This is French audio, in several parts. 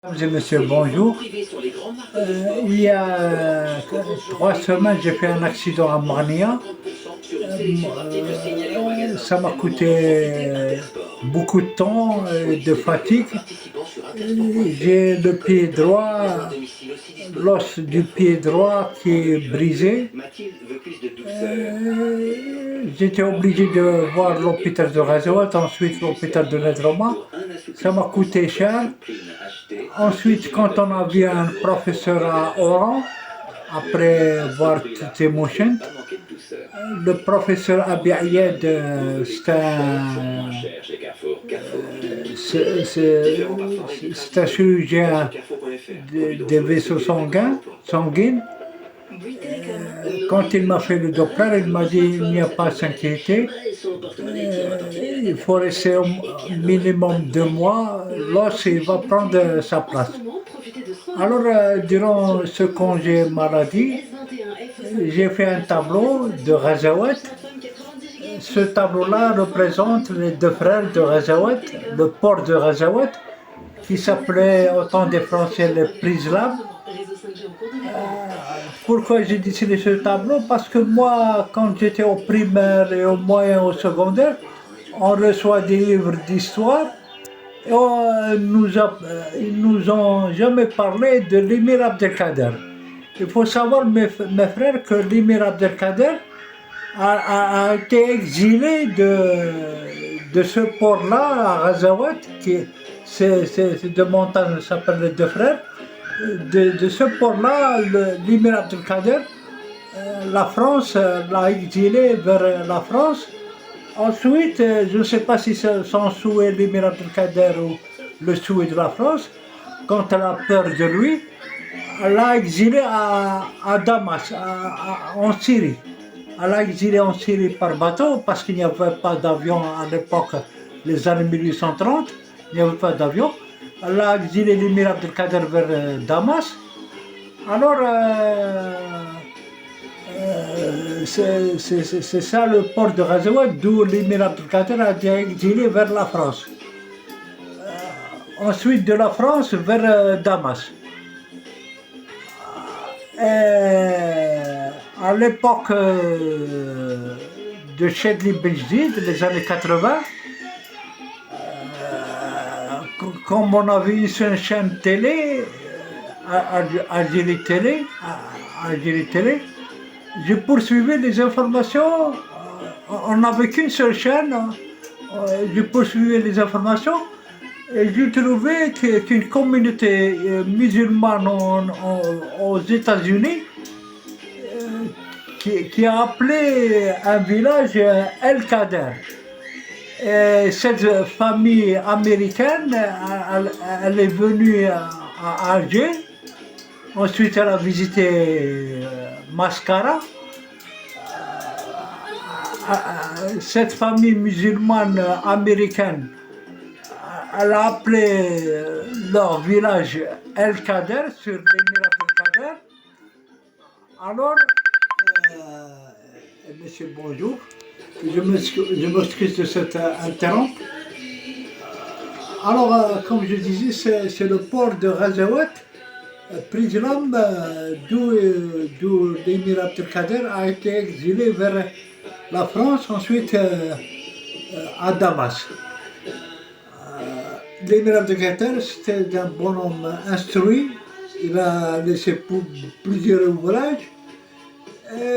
Mesdames et messieurs, bonjour. Il y a 3 semaines, j'ai fait un accident à Marnia. Ça m'a coûté beaucoup de temps et de fatigue. J'ai le pied droit, l'os du pied droit qui est brisé. J'étais obligé de voir l'hôpital de Razout, ensuite l'hôpital de Nedroma. Ça m'a coûté cher. Ensuite, quand on a vu un professeur à Oran, après voir toutes émotions, le professeur Abi Ayed, c'est un chirurgien des vaisseaux sanguins. Quand il m'a fait le Doppler, il m'a dit il n'y a pas à s'inquiéter, il faut rester au minimum 2 mois, l'os il va prendre sa place. Alors, durant ce congé maladie, j'ai fait un tableau de Razaouat. Ce tableau-là représente les deux frères de Razaouat, le port de Razaouat, qui s'appelait au temps des Français les Prislab. Pourquoi j'ai dessiné ce tableau? Parce que moi, quand j'étais au primaire et au moyen, au secondaire, on reçoit des livres d'histoire et ils nous ont jamais parlé de l'émir Abdelkader. Il faut savoir, mes frères, que l'émir Abdelkader a été exilé de ce port-là à Razaouat, c'est de montagne, ça s'appelle les deux frères. De ce port-là, l'émir Abdelkader, la France l'a exilé vers la France. Ensuite, je ne sais pas si c'est son souhait, l'émir Abdelkader, ou le souhait de la France, quand elle a peur de lui, elle l'a exilé à Damas, en Syrie. Elle l'a exilé en Syrie par bateau, parce qu'il n'y avait pas d'avion à l'époque, les années 1830, il n'y avait pas d'avion. Elle a exilé l'émir Abdelkader vers Damas. Alors, c'est ça le port de Razaouat, d'où l'émir Abdelkader a été exilé vers la France. Ensuite de la France vers Damas. À l'époque de Chedli Benjdid, les années 80, comme on avait une chaîne télé, Algérie Télé, je poursuivais les informations. On n'avait qu'une seule chaîne. Je poursuivais les informations et je trouvais qu'une communauté musulmane aux États-Unis qui a appelé un village El Kader. Et cette famille américaine, elle est venue à Alger. Ensuite, elle a visité Mascara. Cette famille musulmane américaine, elle a appelé leur village El Kader, sur l'émirat El Kader. Alors, monsieur, bonjour. Je m'excuse de cette interrompre. Alors, comme je disais, c'est le port de Razaouat, Prislam, d'où l'émir Abdelkader a été exilé vers la France, ensuite à Damas. L'émir Abdelkader, c'était un bonhomme instruit, il a laissé plusieurs ouvrages,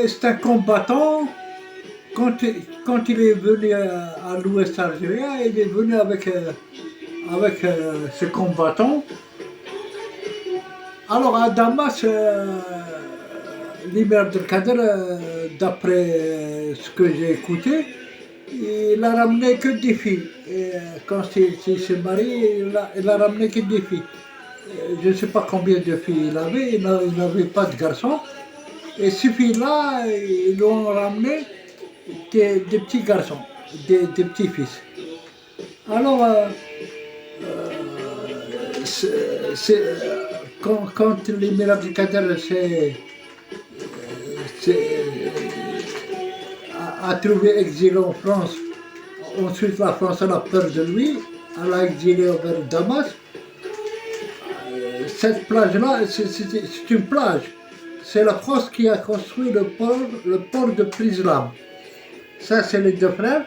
c'est un combattant. Quand il est venu à l'ouest algérien, il est venu avec ses combattants. Alors à Damas, l'émir Abdelkader, d'après ce que j'ai écouté, il a ramené que des filles. Et quand il s'est marié, il a ramené que des filles. Je ne sais pas combien de filles il n'avait pas de garçons. Et ces filles-là, ils l'ont ramené des petits garçons, des petits-fils. Alors, quand l'émir Abdelkader a trouvé exil en France, ensuite la France a peur de lui, elle a exilé vers Damas. cette plage-là, c'est une plage. C'est la France qui a construit le port de Prislam. Ça, c'est les deux frères.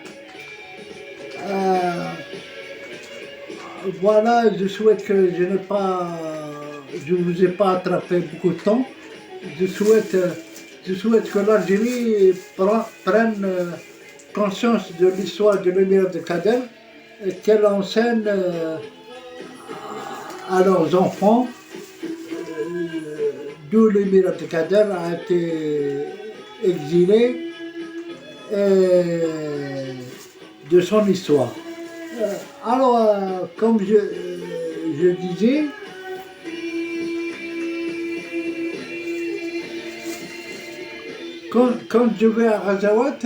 Voilà, je souhaite que je ne vous ai pas attrapé beaucoup de temps. Je souhaite que l'Algérie prenne conscience de l'histoire de l'émir de Kader et qu'elle enseigne à leurs enfants d'où l'émir de Kader a été exilé et de son histoire. Alors, comme je disais, quand je vais à Ghazawat,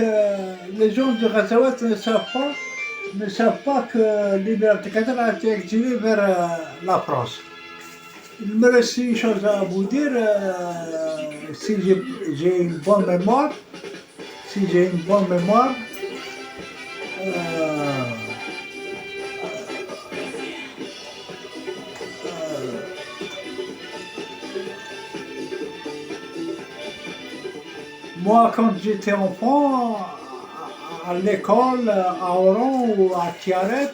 les gens de Ghazawat ne savent pas que l'émir de Kader a été exilé vers la France. Il me reste une chose à vous dire, si j'ai une bonne mémoire, moi, quand j'étais enfant, à l'école, à Oran ou à Tiaret,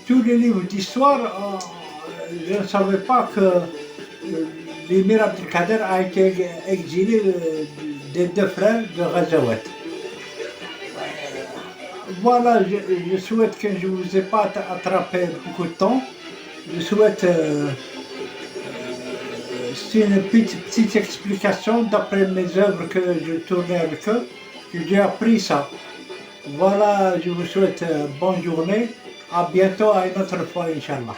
tous les livres d'histoire, je ne savais pas que l'émir Abdelkader a été exilé des deux frères de Ghazawat. Voilà, je souhaite que je ne vous ai pas attrapé beaucoup de temps. Je souhaite... c'est une petite explication d'après mes œuvres que je tournais avec eux, que j'ai appris ça. Voilà, je vous souhaite bonne journée. À bientôt, à une autre fois, Inch'Allah.